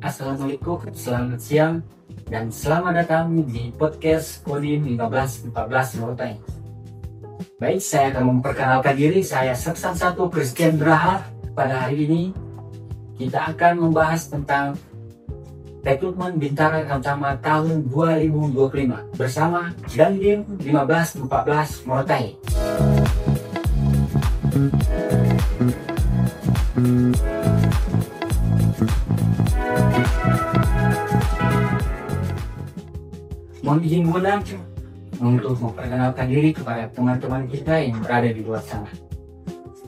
Assalamualaikum, selamat siang, dan selamat datang di podcast Kodim 1514 Morotai. Baik, saya akan memperkenalkan diri, saya Seksan 1 Christian Braha. Pada hari ini, kita akan membahas tentang rekrutmen Bintara Tamtama tahun 2025 bersama Dandim 1514 Morotai. Mohon izin untuk memperkenalkan diri kepada teman-teman kita yang berada di luar sana.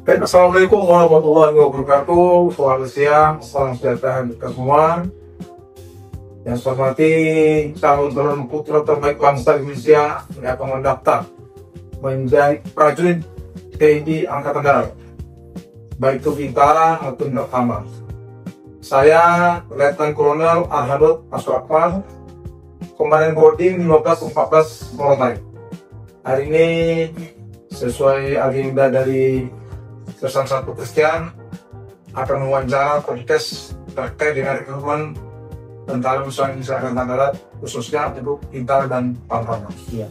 Baik, Assalamualaikum warahmatullahi wabarakatuh. Selamat siang, salam sejahtera kita semua. Yang saya hormati calon putra terbaik bangsa Indonesia yang akan mendaftar menjadi prajurit TNI Angkatan Darat, baik itu Bintara maupun Tamtama. Saya Letnan Kolonel Arhanud Aswakman, Komandan Kodim 1514 Morotai. Hari ini sesuai agenda dari Seksan 1 Christian akan mewawancara podcast terkait dengan rekrutmen Tentara Nasional Indonesia Angkatan Darat, khususnya untuk Bintara dan Tamtama. Iya.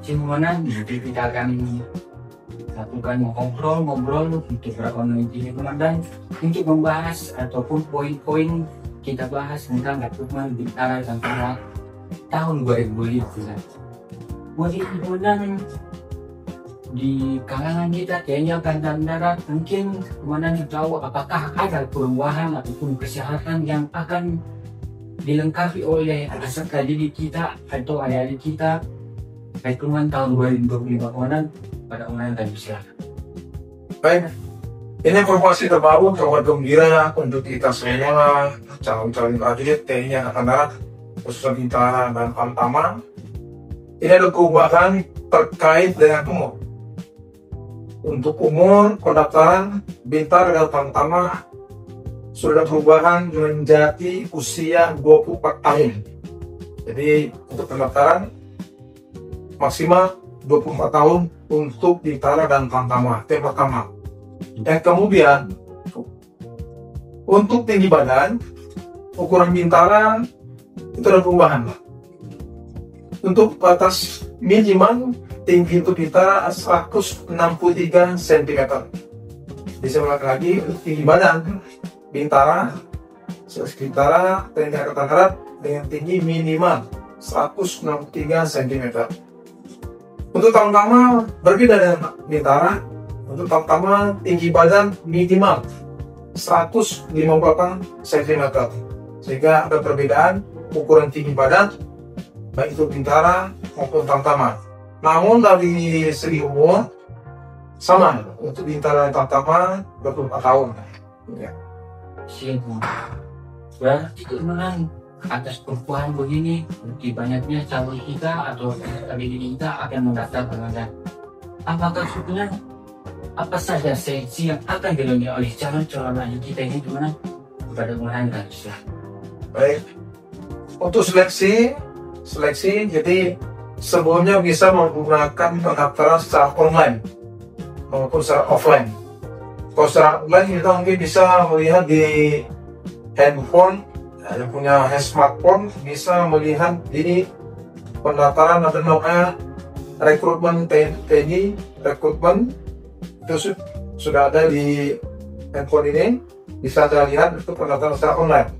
Komandan, jadi kita akan lakukan ngobrol untuk beberapa menit ini, Komandan, untuk membahas ataupun poin-poin kita bahas tentang rekrutmen Bintara Tamtama tahun 2025. Mungkin Komandan, di kalangan kita TNI Angkatan Darat, mungkin Komandan tahu apakah ada perubahan ataupun kesehatan yang akan dilengkapi oleh peserta didik kita atau adik-adik kita rekrutmen tahun 2025, Komandan, pada online dan silakan. Baik, ini informasi terbaru, kabar gembira untuk kita semua calon-calon prajurit TNI Angkatan Darat, khususnya Bintara dan Tamtama. Ini ada perubahan terkait dengan umur. Untuk umur pendaftaran Bintara dan Tamtama sudah perubahan menjadi usia 24 tahun. Jadi untuk pendaftaran maksimal 24 tahun untuk Bintara dan Tamtama. Yang pertama. Yang kemudian untuk tinggi badan, ukuran Bintara itu ada perubahan. Untuk batas minimal tinggi untuk Bintara 163 cm. Bisa ulang lagi, tinggi badan Bintara TNI Angkatan Darat dengan tinggi minimal 163 cm. Untuk Tamtama berbeda dengan Bintara. Untuk Tamtama tinggi badan minimal 158 cm. Sehingga ada perbedaan ukuran tinggi badan baik itu Bintara maupun Tamtama. Namun dari segi umur sama untuk Bintara dan Tamtama 24 tahun. Ya. Berarti kemenangan atas perubahan begini, di banyaknya calon kita atau didik kita akan mendaftar pengajar. Apakah sebenarnya apa saja seleksi yang akan dilalui oleh calon-calon adik kita ini, gimana kepada pengajar? Baik, untuk seleksi jadi sebelumnya bisa menggunakan pendaftaran secara online maupun secara offline. Kalau secara online kita mungkin bisa melihat di handphone, yang punya smartphone bisa melihat di pendaftaran ada namanya rekrutmen TNI, rekrutmen itu sudah ada di handphone ini, bisa Anda lihat itu pendaftaran secara online.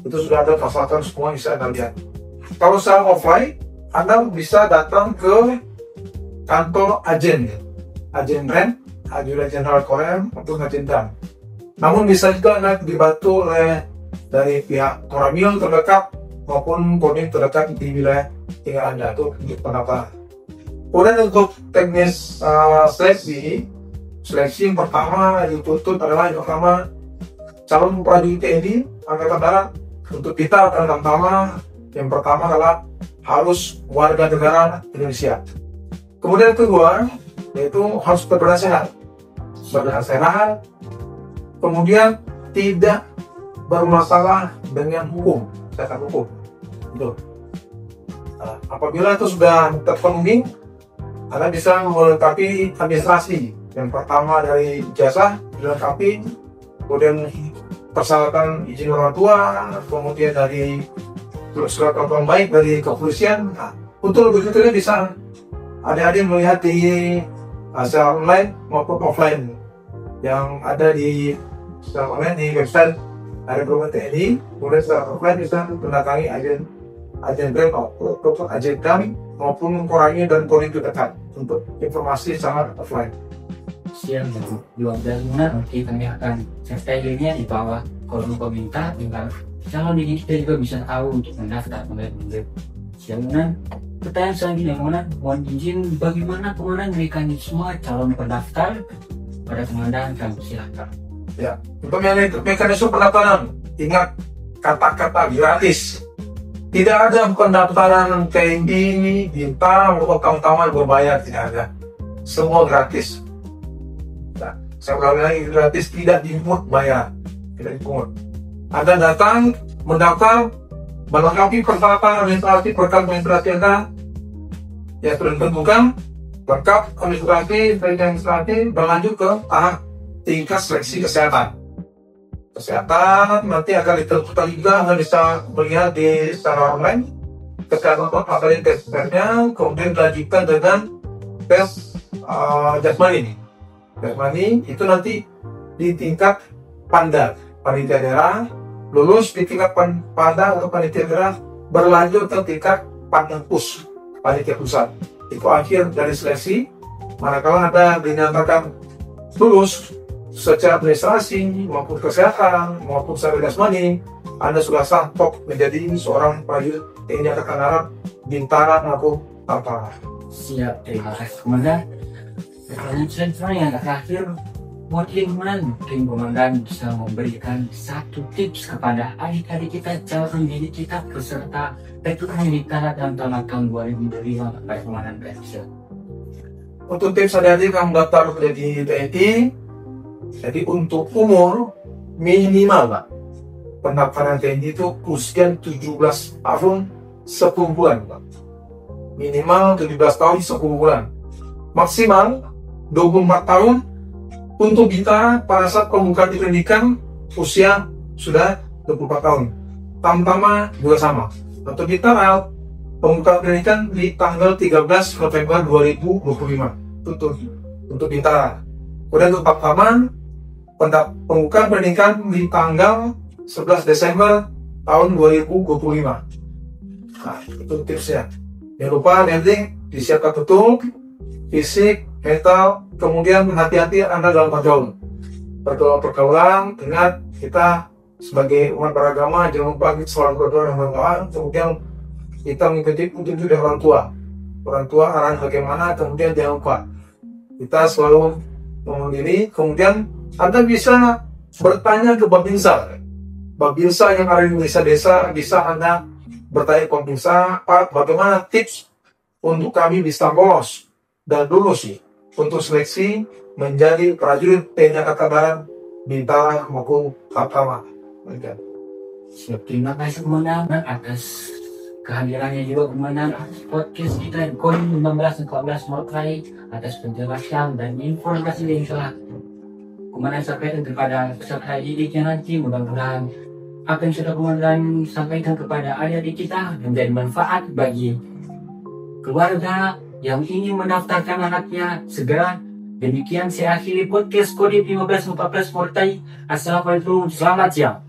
Itu sudah ada persyaratan semua bisa Anda lihat. Kalau secara offline, Anda bisa datang ke kantor agen rem, ajudan Jenderal Korem untuk agen dam. Namun bisa juga Anda dibantu oleh dari pihak Koramil terdekat maupun Kodim terdekat di wilayah tinggal Anda itu untuk pendaftaran. Kemudian untuk teknis seleksi yang pertama dituntut adalah yang pertama calon prajurit TNI Angkatan Darat untuk kita dan Tamtama. Yang pertama adalah harus warga negara Indonesia. Kemudian yang kedua yaitu harus berbadan sehat, kemudian tidak bermasalah dengan hukum. Itu. Nah, apabila itu sudah terpenuhi, Anda bisa melengkapi administrasi. Yang pertama dari jasa dilengkapi, kemudian persyaratan izin orang tua, kemudian dari surat kelakuan baik dari kepolisian. Nah, untuk lebih detailnya bisa adik-adik melihat di secara online maupun offline yang ada di secara online di website dari Perumahan TNI. Kemudian secara offline bisa mendatangi agen brand maupun agen dam maupun Korangnya dan Koring terdekat untuk informasi sangat offline. Siang 12 bulan nanti kami akan sertai linknya di bawah kolom komentar, tinggal calon diri kita juga bisa tahu untuk mendaftar mengenai siang. Pertanyaan selanjutnya, mohon izin bagaimana kemarin mekanisme calon pendaftar pada komandan, kami silakan. Ya, untuk mekanisme pendaftaran, ingat kata-kata gratis. Tidak ada pendaftaran TNI, bintang, atau utama berbayar, tidak ada. Semua gratis. Nah, saya ulangi lagi, gratis, tidak dipungut bayar, tidak dipungut. Anda datang, mendaftar, melengkapi persyaratan administrasi berkat administrasi Anda yang sudah ditentukan, lengkap administrasi, berlanjut ke tahap tingkat seleksi kesehatan. Kesehatan nanti akan ditentukan juga, Anda bisa melihat di secara online kesehatan materi tesnya, kemudian dilanjutkan dengan tes jasmani. Jasmani itu nanti di tingkat Panda, panitia daerah. Lulus di tingkat Panda atau panitia daerah, berlanjut ke tingkat Panpus, panitia pusat. Itu akhir dari seleksi. Manakala Anda dinyatakan lulus secara administrasi maupun kesehatan maupun secara jasmani, Anda sudah sah menjadi seorang prajurit TNI Angkatan Darat Bintara maupun Tentara. Siap, terima kasih komandan. Pertanyaan selanjutnya yang terakhir, mungkin komandan bisa memberikan satu tips kepada adik-adik kita, calon diri kita peserta rekrutan militer dan tahun 2025, Pak Komandan bisa. Untuk tips adik-adik yang mendaftar menjadi TNI, jadi untuk umur minimal Pak, pendaftaran TNI itu usia 17 tahun 10 bulan Pak. Minimal 17 tahun 10 bulan. Maksimal 24 tahun untuk kita pada saat pembukaan pendidikan usia sudah 24 tahun. Tamtama juga sama. Untuk kita pembukaan pendidikan di tanggal 13 November 2025 untuk Bintara. Kemudian untuk Tamtama pembukaan pendidikan di tanggal 11 Desember tahun 2025. Nah, itu tipsnya. Jangan lupa nanti disiapkan betul fisik, mental, kemudian hati-hati Anda dalam pergaulan. Pergaulan dengan kita sebagai umat beragama, jangan lupa kita selalu berdoa dan berdoa. Kemudian kita mengikuti petunjuk dari orang tua. Orang tua arahan bagaimana, kemudian jangan lupa kita selalu memilih. Kemudian Anda bisa bertanya ke Babinsa. Babinsa yang ada di Indonesia Desa, bisa Anda bertanya ke Babinsa, Pak, bagaimana tips untuk kami bisa lolos dan lulus untuk seleksi menjadi prajurit TNI Angkatan Darat Bintara maupun Tamtama. Siap, terima kasih komandan atas kehadirannya juga komandan atas podcast kita Koring 1514 Morkai, atas penjelasan dan informasi yang telah komandan sampaikan kepada peserta didiknya nanti. Mudah-mudahan apa yang sudah komandan sampaikan kepada adik-adik kita menjadi manfaat bagi keluarga yang ingin mendaftarkan anaknya segera. Demikian saya akhiri podcast Kodim 1514 Mortai. Assalamualaikum, selamat siang.